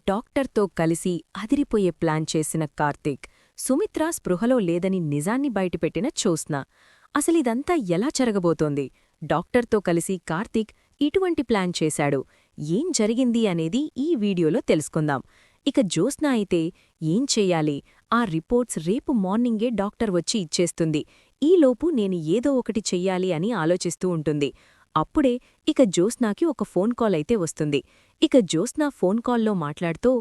డాక్టర్తో కలిసి అదిరిపోయే ప్లాన్ చేసిన కార్తీక్, సుమిత్ర స్పృహలో లేదని నిజాన్ని బయటపెట్టిన జ్యోత్స్న. అసలిదంతా ఎలా జరగబోతోంది? డాక్టర్తో కలిసి కార్తీక్ ఇటువంటి ప్లాన్ చేశాడు. ఏం జరిగింది అనేది ఈ వీడియోలో తెలుసుకుందాం. ఇక జ్యోత్స్న అయితే ఏం చెయ్యాలి? ఆ రిపోర్ట్స్ రేపు మార్నింగే డాక్టర్ వచ్చి ఇచ్చేస్తుంది. ఈలోపు నేను ఏదో ఒకటి చెయ్యాలి అని ఆలోచిస్తూ ఉంటుంది. అప్పుడే ఇక జ్యోత్స్నాకి ఒక ఫోన్ కాల్ అయితే వస్తుంది. ఇక జ్యోత్స్న ఫోన్ కాల్లో మాట్లాడుతూ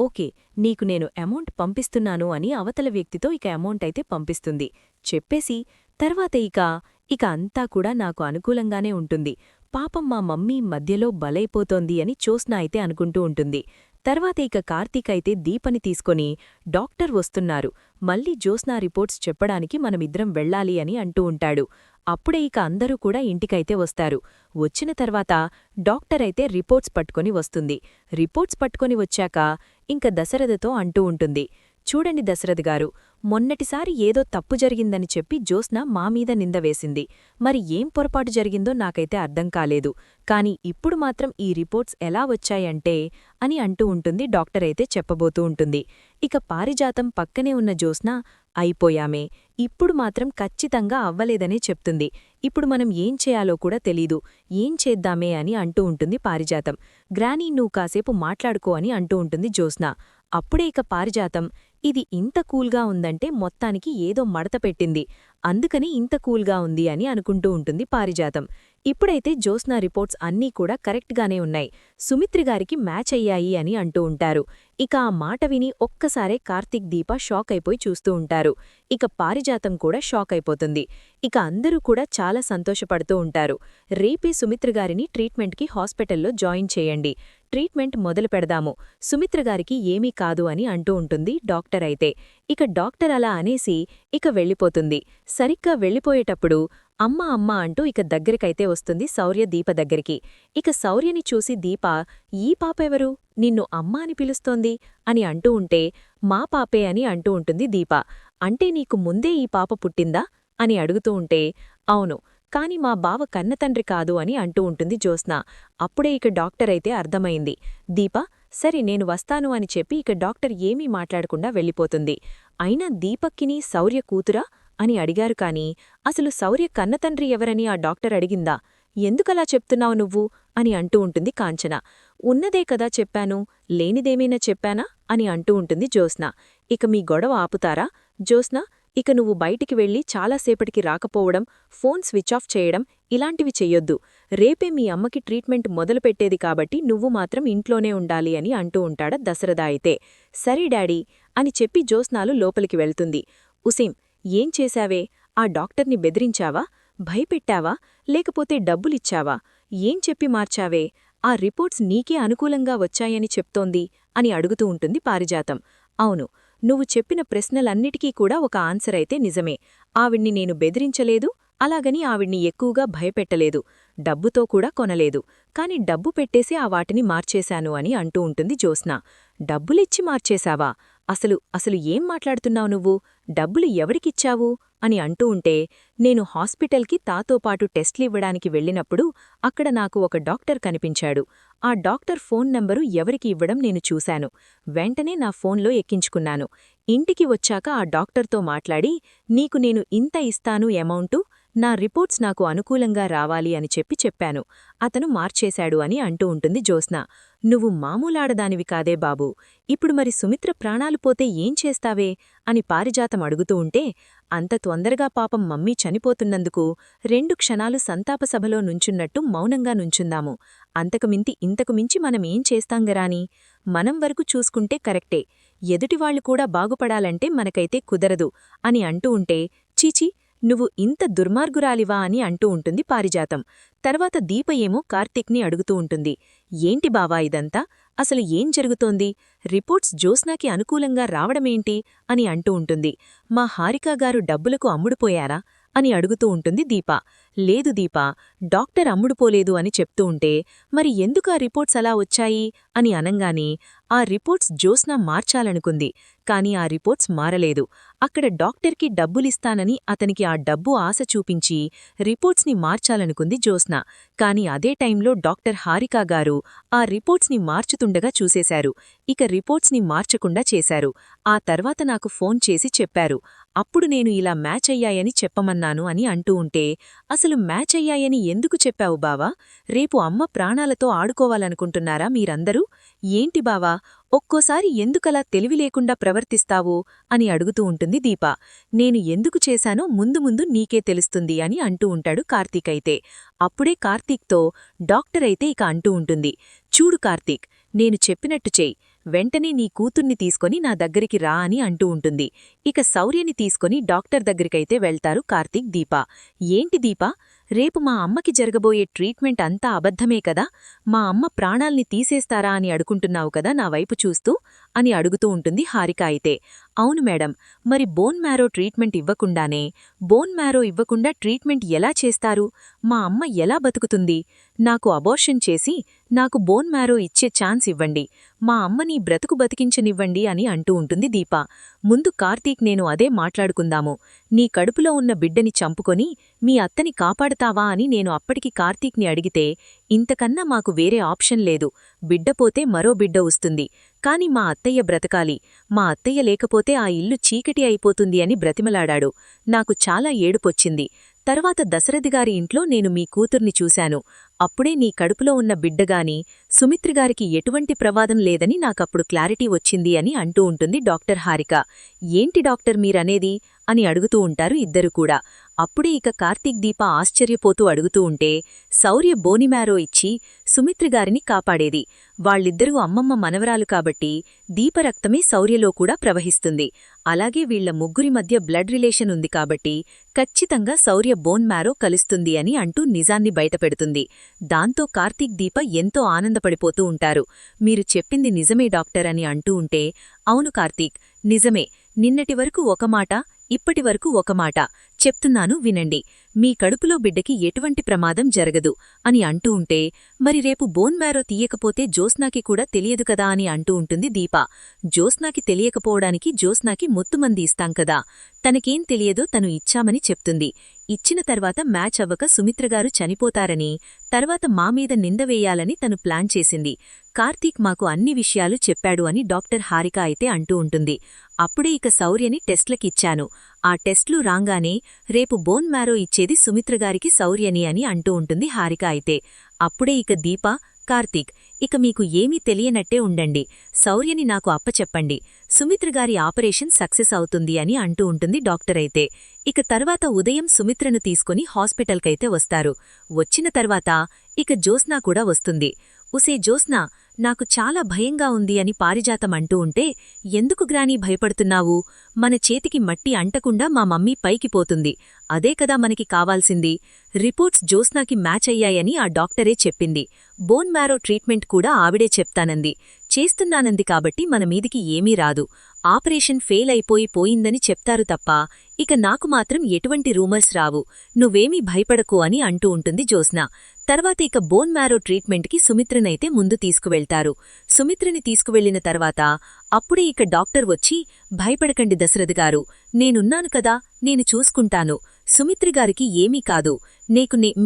ఓకే, నీకు నేను అమౌంట్ పంపిస్తున్నాను అని అవతల వ్యక్తితో ఇక అమౌంట్ అయితే పంపిస్తుంది. చెప్పేసి తర్వాత ఇక అంతా కూడా నాకు అనుకూలంగానే ఉంటుంది. పాపం మా మమ్మీ మధ్యలో బలైపోతోంది అని జ్యోత్స్న అయితే అనుకుంటూ ఉంటుంది. తర్వాత ఇక కార్తీక్ అయితే దీపని తీసుకొని డాక్టర్ వస్తున్నారు, మళ్ళీ జ్యోత్స్న రిపోర్ట్స్ చెప్పడానికి మనమిద్దరం వెళ్ళాలి అని అంటూ ఉంటాడు. అప్పుడే ఇక అందరూ కూడా ఇంటికైతే వస్తారు. వచ్చిన తర్వాత డాక్టర్ అయితే రిపోర్ట్స్ పట్టుకొని వస్తుంది. రిపోర్ట్స్ పట్టుకొని వచ్చాక ఇంక దశరథతో అంటూ ఉంటుంది, చూడండి దశరథ్ గారు, మొన్నటిసారి ఏదో తప్పు జరిగిందని చెప్పి జ్యోత్స్న మామీద నింద వేసింది. మరి ఏం పొరపాటు జరిగిందో నాకైతే అర్థం కాలేదు. కాని ఇప్పుడు మాత్రం ఈ రిపోర్ట్స్ ఎలా వచ్చాయంటే అని అంటూ ఉంటుంది. డాక్టర్ అయితే చెప్పబోతూ ఉంటుంది. ఇక పారిజాతం పక్కనే ఉన్న జ్యోత్స్న, అయిపోయామే, ఇప్పుడు మాత్రం ఖచ్చితంగా అవ్వలేదనే చెప్తుంది. ఇప్పుడు మనం ఏం చేయాలో కూడా తెలీదు, ఏం చేద్దామే అని అంటూ ఉంటుంది పారిజాతం. గ్రానీ, నువ్వు కాసేపు మాట్లాడుకో అని అంటూ ఉంటుంది జ్యోత్స్న. అప్పుడే ఇక పారిజాతం, ఇది ఇంత కూల్గా ఉందంటే మొత్తానికి ఏదో మడత పెట్టింది, అందుకని ఇంత కూల్గా ఉంది అని అనుకుంటూ ఉంటుంది పారిజాతం. ఇప్పుడైతే జ్యోత్స్న రిపోర్ట్స్ అన్నీ కూడా కరెక్ట్గానే ఉన్నాయి, సుమిత్రిగారికి మ్యాచ్ అయ్యాయి అని అంటూ ఉంటారు. ఇక ఆ మాట విని ఒక్కసారే కార్తీక్, దీప షాక్ అయిపోయి చూస్తూ ఉంటారు. ఇక పారిజాతం కూడా షాక్ అయిపోతుంది. ఇక అందరూ కూడా చాలా సంతోషపడుతూ ఉంటారు. రేపే సుమిత్రగారిని ట్రీట్మెంట్కి హాస్పిటల్లో జాయిన్ చేయండి, ట్రీట్మెంట్ మొదలు పెడదాము, సుమిత్రగారికి ఏమీ కాదు అని అంటూ ఉంటుంది డాక్టర్ అయితే. ఇక డాక్టర్ అలా అనేసి ఇక వెళ్ళిపోతుంది. సరిగ్గా వెళ్ళిపోయేటప్పుడు అమ్మా అమ్మా అంటూ ఇక దగ్గరికైతే వస్తుంది శౌర్య దీప దగ్గరికి. ఇక శౌర్యని చూసి దీప, ఈ పాపెవరు, నిన్ను అమ్మా అని పిలుస్తోంది అని అంటూ ఉంటే, మా పాపే అని అంటూ ఉంటుంది దీప. అంటే నీకు ముందే ఈ పాప పుట్టిందా అని అడుగుతూ ఉంటే, అవును, కాని మా బావ కన్నతండ్రి కాదు అని అంటూ ఉంటుంది జ్యోత్స్న. అప్పుడే ఇక డాక్టర్ అయితే అర్థమైంది. దీప, సరే నేను వస్తాను అని చెప్పి ఇక డాక్టర్ ఏమీ మాట్లాడకుండా వెళ్ళిపోతుంది. అయినా దీపక్కిని శౌర్య కూతురా అని అడిగారు కాని అసలు శౌర్య కన్నతండ్రి ఎవరని ఆ డాక్టర్ అడిగిందా? ఎందుకలా చెప్తున్నావు నువ్వు అని అంటూ ఉంటుంది కాంచన. ఉన్నదే కదా చెప్పాను, లేనిదేమైనా చెప్పానా అని అంటూ ఉంటుంది జ్యోత్స్న. ఇక మీ గొడవ ఆపుతారా? జ్యోత్స్న, ఇక నువ్వు బయటికి వెళ్ళి చాలాసేపటికి రాకపోవడం, ఫోన్ స్విచ్ ఆఫ్ చేయడం ఇలాంటివి చెయ్యొద్దు. రేపే మీ అమ్మకి ట్రీట్మెంట్ మొదలుపెట్టేది కాబట్టి నువ్వు మాత్రం ఇంట్లోనే ఉండాలి అని అంటూ ఉంటాడా దశరథ అయితే. సరే డాడీ అని చెప్పి జ్యోత్స్నాలు లోపలికి వెళ్తుంది. ఉసేం, ఏం చేశావే? ఆ డాక్టర్ని బెదిరించావా, భయపెట్టావా, లేకపోతే డబ్బులిచ్చావా? ఏం చెప్పి మార్చావే? ఆ రిపోర్ట్స్ నీకే అనుకూలంగా వచ్చాయని చెప్తోంది అని అడుగుతూ ఉంటుంది పారిజాతం. అవును, నువ్వు చెప్పిన ప్రశ్నలన్నిటికీ కూడా ఒక ఆన్సర్ అయితే నిజమే. ఆవిడ్ని నేను బెదిరించలేదు, అలాగని ఆవిడ్ని ఎక్కువగా భయపెట్టలేదు, డబ్బుతో కూడా కొనలేదు, కాని డబ్బు పెట్టేసి ఆ వాటిని మార్చేశాను అని అంటూ ఉంటుంది జ్యోత్స్న. డబ్బులిచ్చి మార్చేశావా? అసలు ఏం మాట్లాడుతున్నావు నువ్వు? డబ్బులు ఎవరికిచ్చావు అని అంటూ ఉంటే, నేను హాస్పిటల్కి తాతోపాటు టెస్ట్లివ్వడానికి వెళ్ళినప్పుడు అక్కడ నాకు ఒక డాక్టర్ కనిపించాడు. ఆ డాక్టర్ ఫోన్ నంబరు ఎవరికి ఇవ్వడం నేను చూశాను. వెంటనే నా ఫోన్లో ఎక్కించుకున్నాను. ఇంటికి వచ్చాక ఆ డాక్టర్తో మాట్లాడి, నీకు నేను ఇంత ఇస్తాను అమౌంటు, నా రిపోర్ట్స్ నాకు అనుకూలంగా రావాలి అని చెప్పాను. అతను మార్చేశాడు అని అంటూ ఉంటుంది జ్యోత్స్న. నువ్వు మామూలాడదానివి కాదే బాబూ, ఇప్పుడు మరి సుమిత్ర ప్రాణాలు పోతే ఏం చేస్తావే అని పారిజాతం అడుగుతూ ఉంటే, అంత తొందరగా పాపం మమ్మీ చనిపోతున్నందుకు 2 క్షణాలు సంతాపసభలో నుంచున్నట్టు మౌనంగా నుంచుందాము. ఇంతకు మించి మనమేం చేస్తాంగరాని? మనం వరకు చూసుకుంటే కరెక్టే, ఎదుటివాళ్లు కూడా బాగుపడాలంటే మనకైతే కుదరదు అని అంటూ ఉంటే, చీచీ, నువ్వు ఇంత దుర్మార్గురాలివా అని అంటూ ఉంటుంది పారిజాతం. తర్వాత దీప ఏమో కార్తీక్ని అడుగుతూ ఉంటుంది, ఏంటి బావా ఇదంతా? అసలు ఏం జరుగుతోంది? రిపోర్ట్స్ జ్యోత్స్నాకి అనుకూలంగా రావడమేంటి అని అంటూ ఉంటుంది. మా హారికాగారు డబ్బులకు అమ్ముడుపోయారా అని అడుగుతూ ఉంటుంది దీప. లేదు దీపా, డాక్టర్ అమ్ముడుపోలేదు అని చెప్తూ ఉంటే మరి ఎందుకు ఆ రిపోర్ట్స్ అలా వచ్చాయి అని అనంగానే ఆ రిపోర్ట్స్ జ్యోత్స్న మార్చాలనుకుంది. కాని ఆ రిపోర్ట్స్ మారలేదు. అక్కడ డాక్టర్కి డబ్బులిస్తానని అతనికి ఆ డబ్బు ఆశ చూపించి రిపోర్ట్స్ని మార్చాలనుకుంది జ్యోత్స్న. కాని అదే టైంలో డాక్టర్ హారికా గారు ఆ రిపోర్ట్స్ని మార్చుతుండగా చూసేశారు. ఇక రిపోర్ట్స్ని మార్చకుండా చేశారు. ఆ తర్వాత నాకు ఫోన్ చేసి చెప్పారు. అప్పుడు నేను ఇలా మ్యాచ్ అయ్యాయని చెప్పమన్నాను అని అంటూ ఉంటే అసలు మ్యాచ్ అయ్యాయని ఎందుకు చెప్పావు బావా? రేపు అమ్మ ప్రాణాలతో ఆడుకోవాలనుకుంటున్నారా మీరందరూ? ఏంటి బావా, ఒక్కోసారి ఎందుకలా తెలివిలేకుండా ప్రవర్తిస్తావో అని అడుగుతూ ఉంటుంది దీప. నేను ఎందుకు చేశానో ముందు ముందు నీకే తెలుస్తుంది అని అంటూ ఉంటాడు కార్తీక్ అయితే. అప్పుడే కార్తీక్తో డాక్టర్ అయితే ఇక అంటూ ఉంటుంది. చూడు కార్తీక్, నేను చెప్పినట్టు చెయ్యి. వెంటనే నీ కూతుర్ని తీసుకొని నా దగ్గరికి రా అని అంటూ ఉంటుంది. ఇక శౌర్యని తీసుకొని డాక్టర్ దగ్గరికైతే వెళ్తారు కార్తీక్, దీప. ఏంటి దీపా, రేపు మా అమ్మకి జరగబోయే ట్రీట్మెంట్ అంతా అబద్ధమే కదా? మా అమ్మ ప్రాణాల్ని తీసేస్తారా అని అడుకుంటున్నావు కదా నా వైపు చూస్తూ అని అడుగుతూ ఉంటుంది హారిక అయితే. అవును మేడం, మరి బోన్ మ్యారో ట్రీట్మెంట్ ఇవ్వకుండా ట్రీట్మెంట్ ఎలా చేస్తారు? మా అమ్మ ఎలా బతుకుతుంది? నాకు అబార్షన్ చేసి నాకు బోన్ మ్యారో ఇచ్చే ఛాన్స్ ఇవ్వండి. మా అమ్మని బ్రతుకు బతికించనివ్వండి అని అంటూ ఉంటుంది దీప. ముందు కార్తీక్, నేను అదే మాట్లాడుకుందాము. నీ కడుపులో ఉన్న బిడ్డని చంపుకొని మీ అత్తని కాపాడతావా అని నేను అప్పటికి కార్తీక్ని అడిగితే, ఇంతకన్నా మాకు వేరే ఆప్షన్ లేదు. బిడ్డపోతే మరో బిడ్డ వస్తుంది. కాని మా అత్తయ్య బ్రతకాలి. మా అత్తయ్య లేకపోతే ఆ ఇల్లు చీకటి అయిపోతుంది అని బ్రతిమలాడాడు. నాకు చాలా ఏడుపొచ్చింది. తర్వాత దశరథిగారి ఇంట్లో నేను మీ కూతుర్ని చూశాను. అప్పుడే నీ కడుపులో ఉన్న బిడ్డగాని సుమిత్రగారికి ఎటువంటి ప్రమాదం లేదని నాకప్పుడు క్లారిటీ వచ్చింది అని అంటూ ఉంటుంది డాక్టర్ హారిక. ఏంటి డాక్టర్ మీరనేది అని అడుగుతూ ఉంటారు ఇద్దరు కూడా. అప్పుడే ఇక కార్తీక్, దీప ఆశ్చర్యపోతూ అడుగుతూ ఉంటే, శౌర్య బోనిమ్యారో ఇచ్చి సుమిత్రగారిని కాపాడేది. వాళ్ళిద్దరూ అమ్మమ్మ మనవరాలు కాబట్టి దీపరక్తమే శౌర్యలో కూడా ప్రవహిస్తుంది. అలాగే వీళ్ల ముగ్గురి మధ్య బ్లడ్ రిలేషన్ ఉంది కాబట్టి ఖచ్చితంగా శౌర్య బోన్ మ్యారో కలుస్తుంది అని అంటూ నిజాన్ని బయటపెడుతుంది. దాంతో కార్తీక్, దీప ఎంతో ఆనందపడిపోతూ ఉంటారు. మీరు చెప్పింది నిజమే డాక్టర్ అని అంటూ ఉంటే, అవును కార్తీక్, నిజమే. నిన్నటి వరకు ఒక మాట, ఇప్పటి వరకు ఒక మాట చెప్తున్నాను వినండి. మీ కడుపులో బిడ్డకి ఎటువంటి ప్రమాదం జరగదు అని అంటూ ఉంటే, మరి రేపు బోన్ మ్యారో తీయకపోతే జ్యోత్స్నాకి కూడా తెలియదు కదా అని అంటూ ఉంటుంది దీప. జ్యోత్స్నాకి తెలియకపోవడానికి జ్యోత్స్నాకి మొత్తుమంది ఇస్తాం కదా. తనకేం తెలియదో తను ఇచ్చామని చెప్తుంది. ఇచ్చిన తర్వాత మ్యాచ్ అవ్వక సుమిత్రగారు చనిపోతారని, తర్వాత మామీద నిందవేయాలని తను ప్లాన్ చేసింది. కార్తీక్ మాకు అన్ని విషయాలు చెప్పాడు అని డాక్టర్ హారిక అయితే అంటూ ఉంటుంది. అప్పుడే ఇక శౌర్యని టెస్ట్లకిచ్చాను. ఆ టెస్ట్లు రాంగానే రేపు బోన్ మ్యారో ఇచ్చేది సుమిత్రగారికి శౌర్యని అని అంటూ ఉంటుంది హారిక అయితే. అప్పుడే ఇక దీప, కార్తీక్, ఇక మీకు ఏమీ తెలియనట్టే ఉండండి. శౌర్యని నాకు అప్పచెప్పండి. సుమిత్రగారి ఆపరేషన్ సక్సెస్ అవుతుంది అని అంటూ ఉంటుంది డాక్టర్ అయితే. ఇక తర్వాత ఉదయం సుమిత్రను తీసుకుని హాస్పిటల్కైతే వస్తారు. వచ్చిన తర్వాత ఇక జ్యోత్స్న కూడా వస్తుంది. ఉసే జ్యోత్స్నా, నాకు చాలా భయంగా ఉంది అని పారిజాతం అంటూ ఉంటే, ఎందుకు గ్రానీ భయపడుతున్నావు? మన చేతికి మట్టి అంటకుండా మా మమ్మీ పైకి పోతుంది. అదే కదా మనకి కావాల్సింది. రిపోర్ట్స్ జ్యోత్స్నాకి మ్యాచ్ అయ్యాయని ఆ డాక్టరే చెప్పింది. బోన్ మ్యారో ట్రీట్మెంట్ కూడా ఆవిడే చెప్తానంది. చేస్తున్నానంది కాబట్టి మన మీదికి ఏమీ రాదు. ఆపరేషన్ ఫెయిల్ పోయిందని చెప్తారు తప్ప ఇక నాకు మాత్రం ఎటువంటి రూమర్స్ రావు. నువ్వేమీ భయపడకు అని అంటూ ఉంటుంది జ్యోత్స్న. తర్వాత ఇక బోన్ మ్యారో ట్రీట్మెంట్కి సుమిత్రనైతే ముందు తీసుకువెళ్తారు. సుమిత్రని తీసుకువెళ్లిన తర్వాత అప్పుడే ఇక డాక్టర్ వచ్చి, భయపడకండి దశరథగారు, నేనున్నాను కదా, నేను చూసుకుంటాను. సుమిత్రగారికి ఏమీ కాదు.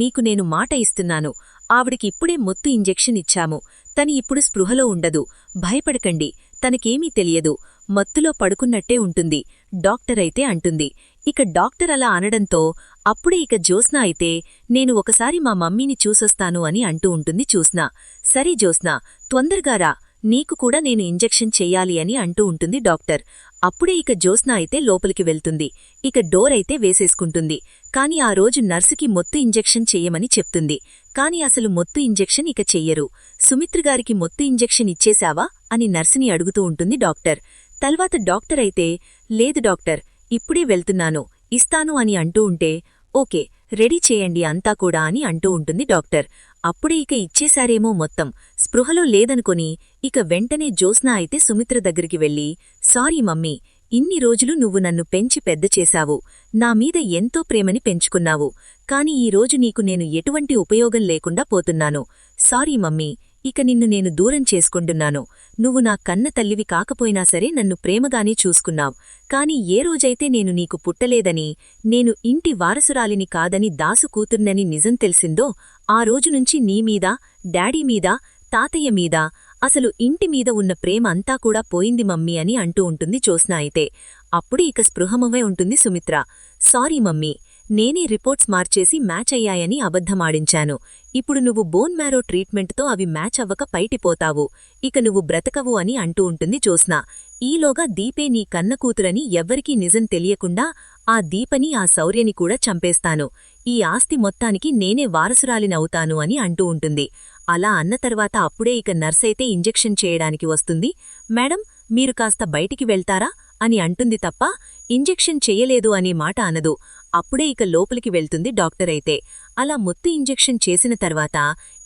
మీకు నేను మాట ఇస్తున్నాను. ఆవిడికి ఇప్పుడే మొత్తు ఇంజెక్షన్ ఇచ్చాము. తని ఇప్పుడు స్పృహలో ఉండదు. భయపడకండి, తనకేమీ తెలియదు. మత్తులో పడుకున్నట్టే ఉంటుంది డాక్టర్ అయితే అంటుంది. ఇక డాక్టర్ అలా అనడంతో అప్పుడే ఇక జ్యోత్స్న అయితే, నేను ఒకసారి మా మమ్మీని చూసొస్తాను అని అంటూ ఉంటుంది జ్యోత్స్న. సరే జ్యోత్స్న, తొందరగా రా, నీకు కూడా నేను ఇంజెక్షన్ చెయ్యాలి అని అంటూ ఉంటుంది డాక్టర్. అప్పుడే ఇక జ్యోత్స్న అయితే లోపలికి వెళ్తుంది. ఇక డోర్ అయితే వేసేసుకుంటుంది. కాని ఆ రోజు నర్సుకి మొత్తు ఇంజెక్షన్ చెయ్యమని చెప్తుంది. కాని అసలు మొత్తు ఇంజెక్షన్ ఇక చెయ్యరు. సుమిత్రగారికి మొత్తు ఇంజెక్షన్ ఇచ్చేశావా అని నర్సుని అడుగుతూ ఉంటుంది డాక్టర్. తర్వాత డాక్టర్ అయితే, లేదు డాక్టర్, ఇప్పుడే వెళ్తున్నాను, ఇస్తాను అని అంటూ ఉంటే, ఓకే, రెడీ చేయండి అంతా కూడా అని అంటూ ఉంటుంది డాక్టర్. అప్పుడే ఇక ఇచ్చేశారేమో మొత్తం. స్పృహలో లేదనుకొని ఇక వెంటనే జ్యోత్స్న అయితే సుమిత్ర దగ్గరికి వెళ్ళి, సారీ మమ్మీ, ఇన్ని రోజులు నువ్వు నన్ను పెంచి పెద్ద చేశావు, నా మీద ఎంతో ప్రేమని పెంచుకున్నావు, కాని ఈరోజు నీకు నేను ఎటువంటి ఉపయోగం లేకుండా పోతున్నాను. సారీ మమ్మీ, ఇక నిన్ను నేను దూరం చేసుకుంటున్నాను. నువ్వు నా కన్న తల్లివి కాకపోయినా సరే నన్ను ప్రేమగానే చూసుకున్నావ్. కాని ఏ రోజైతే నేను నీకు పుట్టలేదని, నేను ఇంటి వారసురాలిని కాదని దాసు కూతుర్నని నిజం తెలిసిందో ఆ రోజునుంచి నీమీద, డాడీ మీద, తాతయ్య మీద, అసలు ఇంటి మీద ఉన్న ప్రేమ అంతా కూడా పోయింది మమ్మీ అని అంటూ ఉంటుంది జ్యోత్స్న. అయితే అప్పుడు ఇక స్పృహమవే ఉంటుంది సుమిత్ర. సారీ మమ్మీ, నేనే రిపోర్ట్స్ మార్చేసి మ్యాచ్ అయ్యాయని అబద్ధమాడించాను. ఇప్పుడు నువ్వు బోన్ మ్యారో ట్రీట్మెంట్తో అవి మ్యాచ్ అవ్వక పైటిపోతావు, ఇక నువ్వు బ్రతకవు అని అంటూ ఉంటుంది జ్యోత్స్న. ఈలోగా దీపే నీ కన్న కూతురని ఎవ్వరికీ నిజం తెలియకుండా ఆ దీపని, ఆ శౌర్యని కూడా చంపేస్తాను. ఈ ఆస్తి మొత్తానికి నేనే వారసురాలినవుతాను అని అంటూ ఉంటుంది. అలా అన్న తర్వాత అప్పుడే ఇక నర్సైతే ఇంజెక్షన్ చేయడానికి వస్తుంది. మేడం, మీరు కాస్త బయటికి వెళ్తారా అని అంటుంది తప్ప ఇంజెక్షన్ చెయ్యలేదు అనే మాట అనదు. అప్పుడే ఇక లోపలికి వెళ్తుంది డాక్టర్. అయితే అలా మొత్తం ఇంజెక్షన్ చేసిన తర్వాత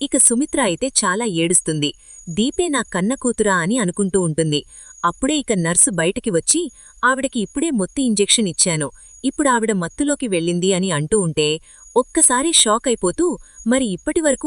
ఇక సుమిత్ర అయితే చాలా ఏడుస్తుంది. దీపే నా కన్న కూతురా అని అనుకుంటూ ఉంటుంది. అప్పుడే ఇక నర్సు బయటికి వచ్చి ఆవిడకి ఇప్పుడే మొత్తం ఇంజెక్షన్ ఇచ్చాను, ఇప్పుడు ఆవిడ మత్తులోకి వెళ్ళింది అని అంటూ ఉంటే ఒక్కసారి షాక్ అయిపోతూ, మరి ఇప్పటివరకు